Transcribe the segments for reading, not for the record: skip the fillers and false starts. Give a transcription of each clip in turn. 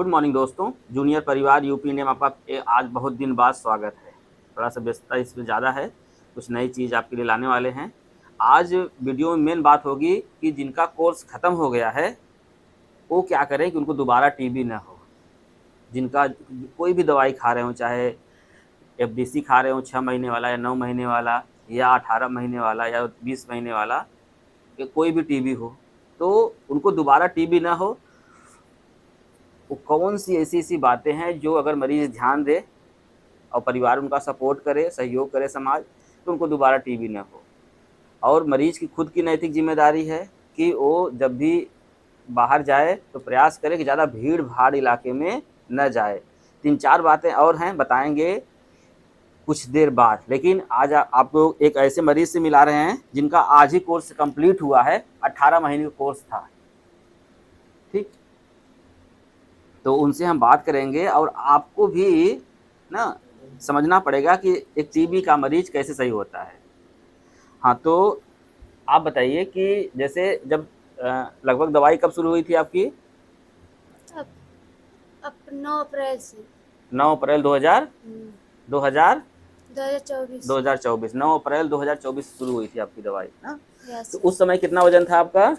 Good morning दोस्तों। Junior परिवार UP ने आपका आज बहुत दिन बाद स्वागत है। थोड़ा सा व्यस्तता इसमें ज़्यादा है, कुछ नई चीज़ आपके लिए लाने वाले हैं। आज वीडियो में मेन बात होगी कि जिनका कोर्स ख़त्म हो गया है वो क्या करें कि उनको दोबारा टीबी ना हो। जिनका कोई भी दवाई खा रहे हो, चाहे एफडीसी खा रहे हो 6 महीने वाला या 9 महीने वाला या 18 महीने वाला या 20 महीने वाला, कि कोई भी टीबी हो तो उनको दोबारा टीबी ना हो। वो कौन सी ऐसी बातें हैं जो अगर मरीज़ ध्यान दे और परिवार उनका सपोर्ट करे, सहयोग करे समाज, तो उनको दोबारा टीबी ना हो। और मरीज़ की खुद की नैतिक जिम्मेदारी है कि वो जब भी बाहर जाए तो प्रयास करे कि ज़्यादा भीड़-भाड़ इलाके में न जाए। 3-4 बातें और हैं, बताएँगे कुछ देर बाद। लेकिन आज आपको एक ऐसे मरीज़ से मिला रहे हैं जिनका आज ही कोर्स कंप्लीट हुआ है, 18 महीने का कोर्स था। ठीक? तो उनसे हम बात करेंगे और आपको भी ना समझना पड़ेगा कि एक टीबी का मरीज़ कैसे सही होता है। हाँ, तो आप बताइए कि जैसे जब लगभग दवाई कब शुरू हुई थी आपकी? अब अब 9 अप्रैल से 9 अप्रैल 2000 2000 2024 से 2024 9 अप्रैल 2024 शुरू हुई थी आपकी दवाई ना? यस तो उस समय कितना वज़न था आपका?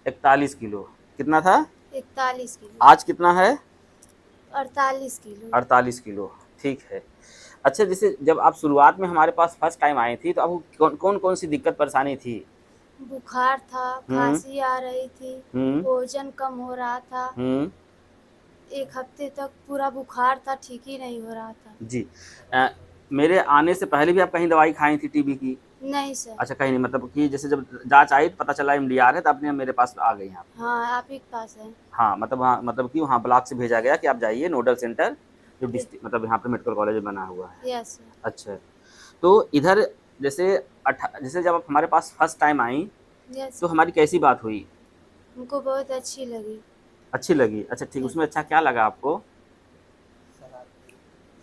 41 किलो। कितना था? 41 किलो आज कितना है? 48 किलो 48 किलो। ठीक है। अच्छा, जैसे जब आप शुरुआत में हमारे पास फर्स्ट टाइम आई थी तो आपको कौन-कौन सी दिक्कत परेशानी थी? बुखार था, हुँ, खांसी आ रही थी, हुँ, वजन कम हो रहा था। हुँ। 1 हफ्ते तक पूरा बुखार था, ठीक ही नहीं हो रहा था। जी। अ, मेरे आने से पहले भी आप कहीं दवाई खाई थी टीबी की? नहीं सर। अच्छा, कहीं नहीं, मतलब कि जैसे जब जाँच आई तो पता चला एमडीआर है तो आपने मेरे पास आ गई आप। हाँ, आप ही के पास है। हाँ, मतलब वहाँ मतलब कि वहाँ ब्लॉक से भेजा गया कि आप जाइए नोडल सेंटर जो य मतलब यहाँ पे मेडिकल कॉलेज में बना हुआ है। Yes sir. अच्छा, तो इधर जैसे जैसे जब आप हमारे पास फर्स्ट टाइम आईं यस तो सर। हमारी कैसी बात हुई? हमको बहुत अच्छी लगी। अच्छी लगी? अच्छा ठीक, यस। उसमें अच्छा क्या लगा आपको?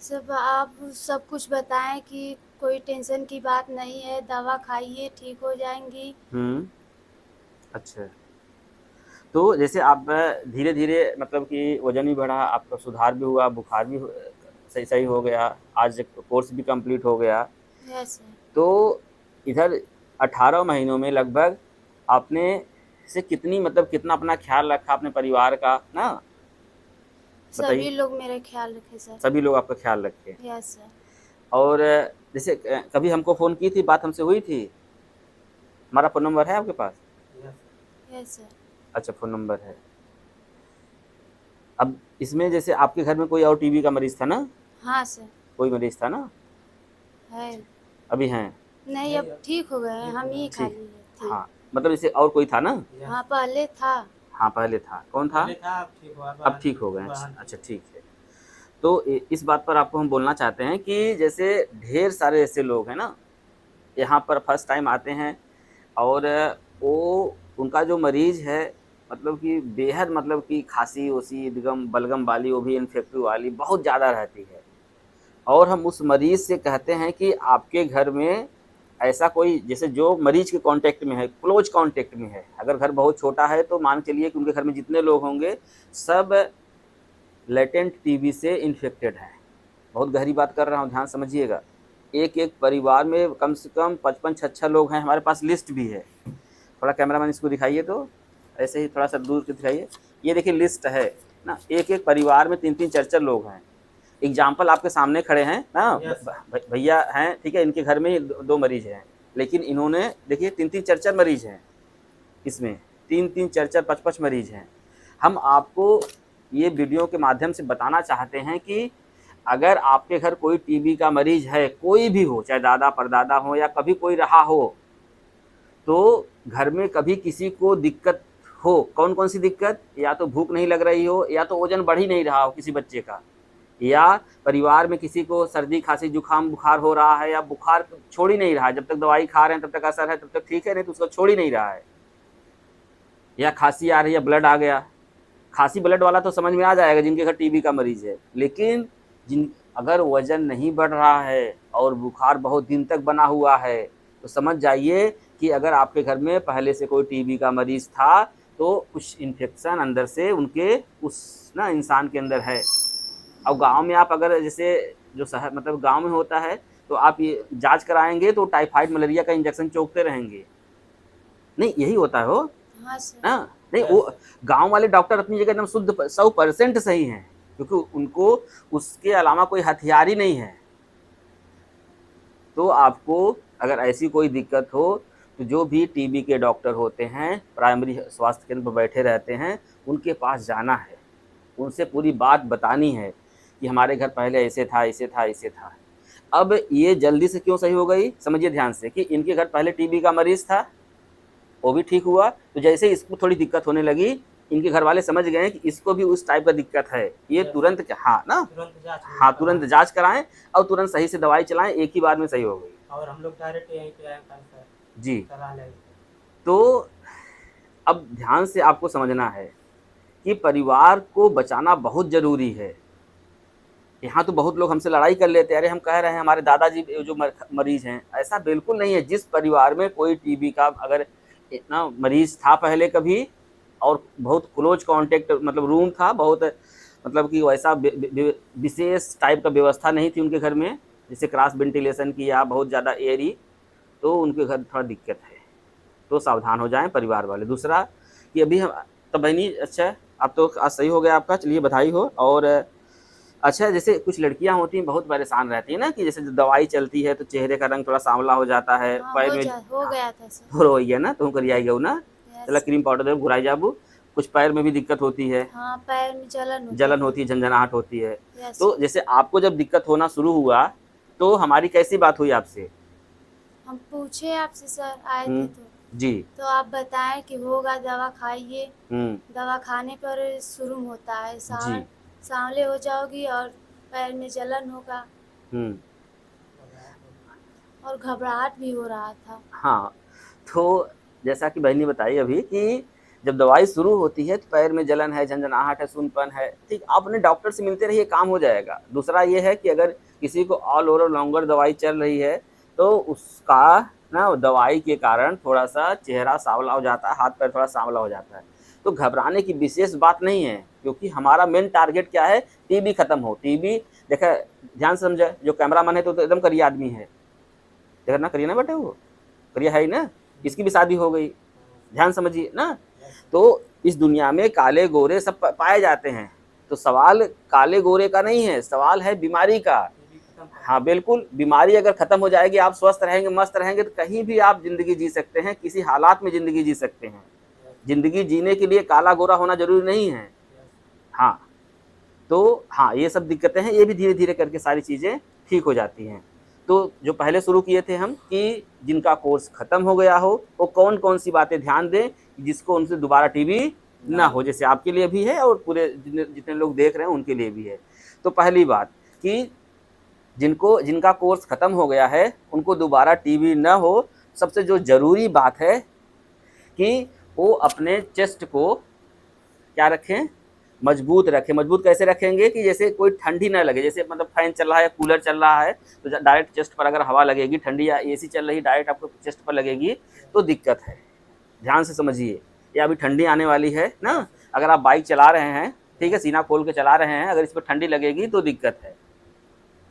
सब आप सब कुछ बताएँ कि कोई टेंशन की बात नहीं है, दवा खाइए ठीक हो जाएँगी। हुँ, अच्छा। तो जैसे आप धीरे-धीरे मतलब कि वज़न भी बढ़ा, आपका सुधार भी हुआ, बुखार भी सही सही हो गया, आज कोर्स भी कंप्लीट हो गया। Yes sir. तो इधर 18 महीनों में लगभग आपने से कितनी मतलब कितना अपना ख़्याल रखा अपने परिवार का ना? सभी बताइए। लोग मेरा ख़्याल रखे सर। सभी लोग आपका ख़्याल रखे। Yes sir. और जैसे कभी हमको फ़ोन की थी, बात हमसे हुई थी? हमारा फ़ोन नंबर है आपके पास? Yes sir. अच्छा, फ़ोन नंबर है। अब इसमें जैसे आपके घर में कोई और टीबी का मरीज़ था ना? हाँ सर। कोई मरीज़ था ना? है। अभी हैं? नहीं अब ठीक हो गए हैं, हम ही ठीक। खाली थे। हाँ, मतलब जैसे और कोई था ना? हाँ, पहले था। हाँ, पहले था। कौन था? अब ठीक हो गए हैं। अच्छा, ठीक है। तो इस बात पर आपको हम बोलना चाहते हैं कि जैसे ढेर सारे ऐसे लोग हैं ना, यहाँ पर फर्स्ट टाइम आते हैं और वो उनका जो मरीज़ है मतलब कि बेहद मतलब कि खाँसी-ओसी एकदम बलगम वाली, वो भी इन्फेक्टिव वाली बहुत ज़्यादा रहती है। और हम उस मरीज़ से कहते हैं कि आपके घर में ऐसा कोई जैसे जो मरीज़ के कॉन्टैक्ट में है, क्लोज़ कॉन्टैक्ट में है, अगर घर बहुत छोटा है तो मान के चलिए कि उनके घर में जितने लोग होंगे, सब लेटेंट टीबी से इन्फेक्टेड हैं। बहुत गहरी बात कर रहा हूँ, ध्यान समझिएगा। एक-एक परिवार में कम से कम 55-56 लोग हैं, हमारे पास लिस्ट भी है। थोड़ा कैमरामैन इसको दिखाइए तो, ऐसे ही थोड़ा-सा दूर से दिखाइए। ये देखिए लिस्ट है ना, एक-एक परिवार में 3-3 4-4 लोग हैं। एग्ज़ाम्पल आपके सामने खड़े हैं ना, भैया हैं, ठीक है, इनके घर में ही 2 मरीज़ हैं। लेकिन इन्होंने देखिए 3-3 4-4 मरीज़ हैं इसमें, 3-3 4-4 5-5 मरीज़ हैं। हम आपको ये वीडियो के माध्यम से बताना चाहते हैं कि अगर आपके घर कोई टीबी का मरीज़ है, कोई भी हो, चाहे दादा-परदादा हो या कभी कोई रहा हो, तो घर में कभी किसी को दिक्कत हो, कौन-कौन सी दिक्कत? या तो भूख नहीं लग रही हो या तो वज़न बढ़ ही नहीं रहा हो किसी बच्चे का, या परिवार में किसी को सर्दी, खाँसी, जुकाम, बुखार हो रहा है या बुखार छोड़ ही नहीं रहा है, जब तक दवाई खा रहे हैं तब तक असर है, तब तक ठीक है, नहीं तो उसको छोड़ ही नहीं रहा है। या खाँसी आ रही है, ब्लड आ गया। खाँसी ब्लड वाला तो समझ में आ जाएगा जिनके घर टीबी का मरीज़ है। लेकिन जिन अगर वज़न नहीं बढ़ रहा है और बुखार बहुत दिन तक बना हुआ है, तो समझ जाइए कि अगर आपके घर में पहले से कोई टीबी का मरीज़ था, तो कुछ इन्फेक्शन अंदर से उनके उस ना इंसान के अंदर है। और गाँव में आप अगर जैसे जो शहर मतलब गाँव में होता है, तो आप ये जाँच कराएँगे तो टाइफाइड, मलेरिया का इंजेक्शन चोंकते रहेंगे। नहीं, यही होता है हो, हाँ सर। हाँ? नहीं वो गाँव वाले डॉक्टर अपनी जगह एकदम शुद्ध 100% सही हैं, क्योंकि उनको उसके अलावा कोई हथियार ही नहीं है। तो आपको अगर ऐसी कोई दिक्कत हो, तो जो भी टीबी के डॉक्टर होते हैं, प्राइमरी स्वास्थ्य केंद्र पर बैठे रहते हैं, उनके पास जाना है। उनसे पूरी बात बतानी है कि हमारे घर पहले ऐसे था, ऐसे था, ऐसे था। अब ये जल्दी से क्यों सही हो गई? समझिए ध्यान से कि इनके घर पहले टीबी का मरीज़ था, वो भी ठीक हुआ, तो जैसे ही इसको थोड़ी दिक्कत होने लगी, इनके घर वाले समझ गए कि इसको भी उस टाइप का दिक्कत है। ये तुरंत हाँ, ना? हाँ, तुरंत जाँच कराएँ और तुरंत सही से दवाई चलाएँ, एक ही बार में सही हो गई। और हम लोग डायरेक्ट यहीं पे आए कल सर जी। करा लेंगे। तो अब ध्यान से आपको समझना है कि परिवार को बचाना बहुत ज़रूरी है। यहाँ तो बहुत लोग हमसे लड़ाई कर लेते हैं, अरे हम कह रहे हैं हमारे दादाजी जो मरीज़ हैं, ऐसा बिल्कुल नहीं है। जिस परिवार में कोई टीबी का अगर इतना मरीज़ था पहले कभी और बहुत क्लोज कॉन्टैक्ट मतलब रूम था, बहुत मतलब कि वैसा विशेष टाइप का व्यवस्था नहीं थी उनके घर में, जैसे क्रॉस वेंटिलेशन की या बहुत ज़्यादा एयरी, तो उनके घर थोड़ा दिक्कत है। तो सावधान हो जाएँ परिवार वाले। दूसरा कि अभी हम तो बहनी अच्छा अब तो आज सही हो गया आपका, चलिए बधाई हो। और अच्छा जैसे कुछ लड़कियां होती हैं बहुत परेशान रहती हैं ना कि जैसे दवाई चलती है तो चेहरे का रंग थोड़ा सांवला हो जाता है, हाँ पैर में हो गया था सर। थोड़ा हो गया ना, तुम करिए आई गऊ ना, चला यस। क्रीम पाउडर दे घुराई जाबू। कुछ पैर में भी दिक्कत होती है, हाँ पैर में जलन जलन होती है, झंझनाहट होती है। यस। तो जैसे आपको जब दिक्कत होना शुरू हुआ तो हमारी कैसी बात हुई आपसे? हम पूछे आपसे सर, आए थे जी। तो आप बताएं कि होगा, दवा खाइए, हम्म। दवा खाने पर शुरू होता है, जी। सांवले हो जाओगी और पैर में जलन होगा और घबराहट भी हो रहा था। हाँ, तो जैसा कि बहन ने बताई अभी कि जब दवाई शुरू होती है तो पैर में जलन है, झंझनाहट है, सूनपन है, ठीक, आप अपने डॉक्टर से मिलते रहिए, काम हो जाएगा। दूसरा ये है कि अगर किसी को ऑल ओवर लॉन्गर दवाई चल रही है तो उसका ना दवाई के कारण थोड़ा-सा चेहरा सांवला हो जाता है, हाथ-पैर थोड़ा सांवला हो जाता है। तो घबराने की विशेष बात नहीं है, क्योंकि हमारा मेन टारगेट क्या है? टीबी खत्म हो। टीबी देखा, ध्यान से समझा, जो कैमरामैन है तो एकदम करिया आदमी है। देखा ना, करिए ना बेटे, वो करिया है ही ना, इसकी भी शादी हो गई, ध्यान समझिए ना। तो इस दुनिया में काले गोरे सब पाए जाते हैं, तो सवाल काले गोरे का नहीं है, सवाल है बीमारी का। हाँ बिल्कुल, बीमारी अगर खत्म हो जाएगी, आप स्वस्थ रहेंगे, मस्त रहेंगे, तो कहीं भी आप जिंदगी जी सकते हैं, किसी हालात में जिंदगी जी सकते हैं। जिंदगी जीने के लिए काला गोरा होना जरूरी नहीं है। हाँ, तो हाँ ये सब दिक्कतें हैं, ये भी धीरे धीरे करके सारी चीज़ें ठीक हो जाती हैं। तो जो पहले शुरू किए थे हम कि जिनका कोर्स ख़त्म हो गया हो वो कौन कौन सी बातें ध्यान दें जिसको उनसे दोबारा टीबी ना हो, जैसे आपके लिए भी है और पूरे जितने लोग देख रहे हैं उनके लिए भी है। तो पहली बात कि जिनका कोर्स ख़त्म हो गया है उनको दोबारा टीबी ना हो, सबसे जो ज़रूरी बात है कि वो अपने चेस्ट को क्या रखें? मजबूत रखें। मजबूत कैसे रखेंगे कि जैसे कोई ठंडी ना लगे, जैसे मतलब फैन चल रहा है या कूलर चल रहा है तो डायरेक्ट चेस्ट पर अगर हवा लगेगी ठंडी, या एसी चल रही डायरेक्ट आपको चेस्ट पर लगेगी तो दिक्कत है। ध्यान से समझिए, या अभी ठंडी आने वाली है ना, अगर आप बाइक चला रहे हैं, ठीक है, सीना खोल के चला रहे हैं, अगर इस पर ठंडी लगेगी तो दिक्कत है।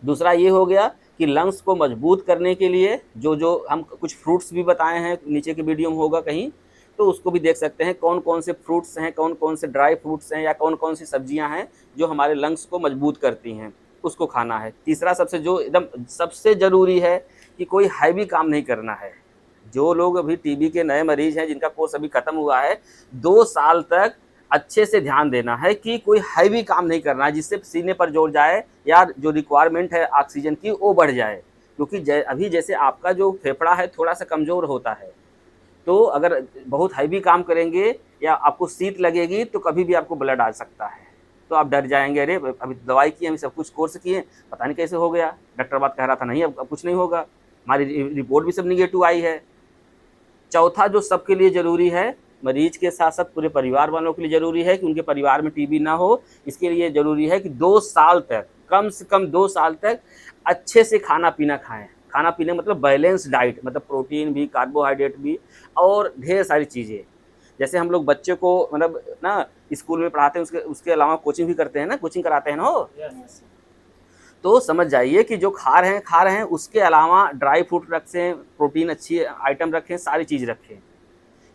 दूसरा ये हो गया कि लंग्स को मजबूत करने के लिए जो हम कुछ फ्रूट्स भी बताए हैं, नीचे के वीडियो में होगा कहीं, तो उसको भी देख सकते हैं कौन कौन से फ्रूट्स हैं, कौन कौन से ड्राई फ्रूट्स हैं या कौन कौन सी सब्जियां हैं जो हमारे लंग्स को मजबूत करती हैं, उसको खाना है। तीसरा सबसे जो एकदम सबसे ज़रूरी है कि कोई हैवी काम नहीं करना है। जो लोग अभी टीबी के नए मरीज हैं जिनका कोर्स अभी ख़त्म हुआ है, 2 साल तक अच्छे से ध्यान देना है कि कोई हैवी काम नहीं करना है जिससे सीने पर जोर जाए या जो रिक्वायरमेंट है ऑक्सीजन की वो बढ़ जाए, क्योंकि अभी जैसे आपका जो फेफड़ा है थोड़ा सा कमज़ोर होता है, तो अगर बहुत हैवी काम करेंगे या आपको शीत लगेगी तो कभी भी आपको ब्लड आ सकता है, तो आप डर जाएंगे, अरे अभी दवाई की, हम सब कुछ कोर्स किए, पता नहीं कैसे हो गया, डॉक्टर बात कह रहा था नहीं अब कुछ नहीं होगा, हमारी रिपोर्ट भी सब निगेटिव आई है। चौथा जो सबके लिए ज़रूरी है, मरीज के साथ साथ पूरे परिवार वालों के लिए ज़रूरी है कि उनके परिवार में टीबी ना हो, इसके लिए ज़रूरी है कि 2 साल तक, कम से कम 2 साल तक अच्छे से खाना पीना खाएं। खाना पीने मतलब बैलेंस डाइट, मतलब प्रोटीन भी, कार्बोहाइड्रेट भी और ढेर सारी चीज़ें। जैसे हम लोग बच्चे को मतलब ना स्कूल में पढ़ाते हैं, उसके उसके अलावा कोचिंग भी करते हैं ना, कोचिंग कराते हैं ना वो। यस यस तो समझ जाइए कि जो खा रहे हैं उसके अलावा ड्राई फ्रूट रखें, प्रोटीन अच्छी आइटम रखें, सारी चीज़ रखें।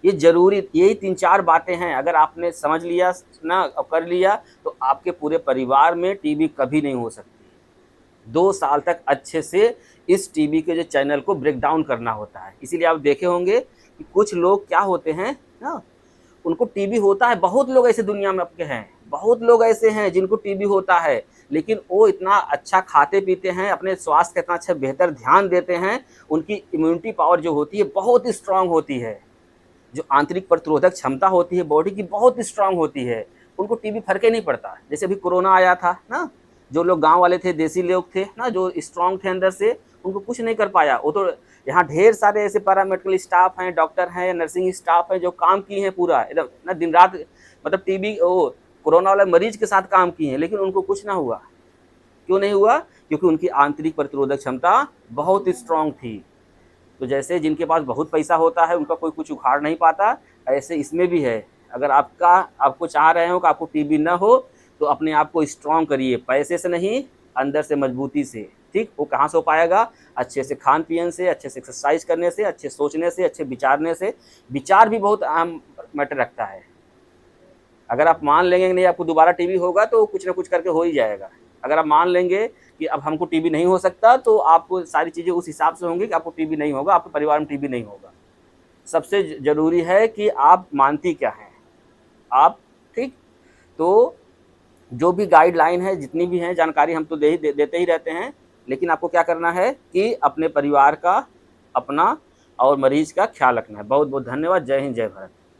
ये ज़रूरी, यही 3-4 बातें हैं, अगर आपने समझ लिया ना और कर लिया तो आपके पूरे परिवार में टीबी कभी नहीं हो सकती। 2 साल तक अच्छे से इस टीबी के जो चैनल को ब्रेक डाउन करना होता है। इसीलिए आप देखे होंगे कि कुछ लोग क्या होते हैं ना, उनको टीबी होता है, बहुत लोग ऐसे दुनिया में आपके हैं, बहुत लोग ऐसे हैं जिनको टीबी होता है, लेकिन वो इतना अच्छा खाते पीते हैं, अपने स्वास्थ्य का इतना अच्छा बेहतर ध्यान देते हैं, उनकी इम्यूनिटी पावर जो होती है बहुत ही स्ट्रांग होती है, जो आंतरिक प्रतिरोधक क्षमता होती है बॉडी की बहुत ही स्ट्रांग होती है, उनको टीबी फर्क ही नहीं पड़ता। जैसे अभी कोरोना आया था ना, जो लोग गांव वाले थे, देसी लोग थे ना, जो स्ट्रांग थे अंदर से, उनको कुछ नहीं कर पाया। वो तो यहाँ ढेर सारे ऐसे पैरामेडिकल स्टाफ हैं, डॉक्टर हैं, नर्सिंग स्टाफ हैं, जो काम किए हैं पूरा एकदम ना दिन रात, मतलब टीबी वो कोरोना वाले मरीज के साथ काम किए हैं, लेकिन उनको कुछ ना हुआ। क्यों नहीं हुआ? क्योंकि उनकी आंतरिक प्रतिरोधक क्षमता बहुत स्ट्रांग थी। तो जैसे जिनके पास बहुत पैसा होता है उनका कोई कुछ उखाड़ नहीं पाता, ऐसे इसमें भी है। अगर आपको चाह रहे हो कि आपको टीबी ना हो तो अपने आप को स्ट्रांग करिए, पैसे से नहीं, अंदर से मजबूती से। ठीक, वो कहाँ से हो पाएगा? अच्छे से खान पीन से, अच्छे से एक्सरसाइज करने से, अच्छे सोचने से, अच्छे विचारने से। विचार भी बहुत अहम मैटर रखता है। अगर आप मान लेंगे कि नहीं आपको दोबारा टीबी होगा तो कुछ ना कुछ करके हो ही जाएगा। अगर आप मान लेंगे कि अब हमको टीबी नहीं हो सकता तो आपको सारी चीज़ें उस हिसाब से होंगी कि आपको टीबी नहीं होगा, आपके परिवार में टीबी नहीं होगा। सबसे ज़रूरी है कि आप मानती क्या हैं आप। ठीक, तो जो भी गाइडलाइन है, जितनी भी हैं जानकारी, हम तो देते ही रहते हैं, लेकिन आपको क्या करना है कि अपने परिवार का, अपना और मरीज का ख्याल रखना है। बहुत बहुत धन्यवाद। जय हिंद, जय भारत।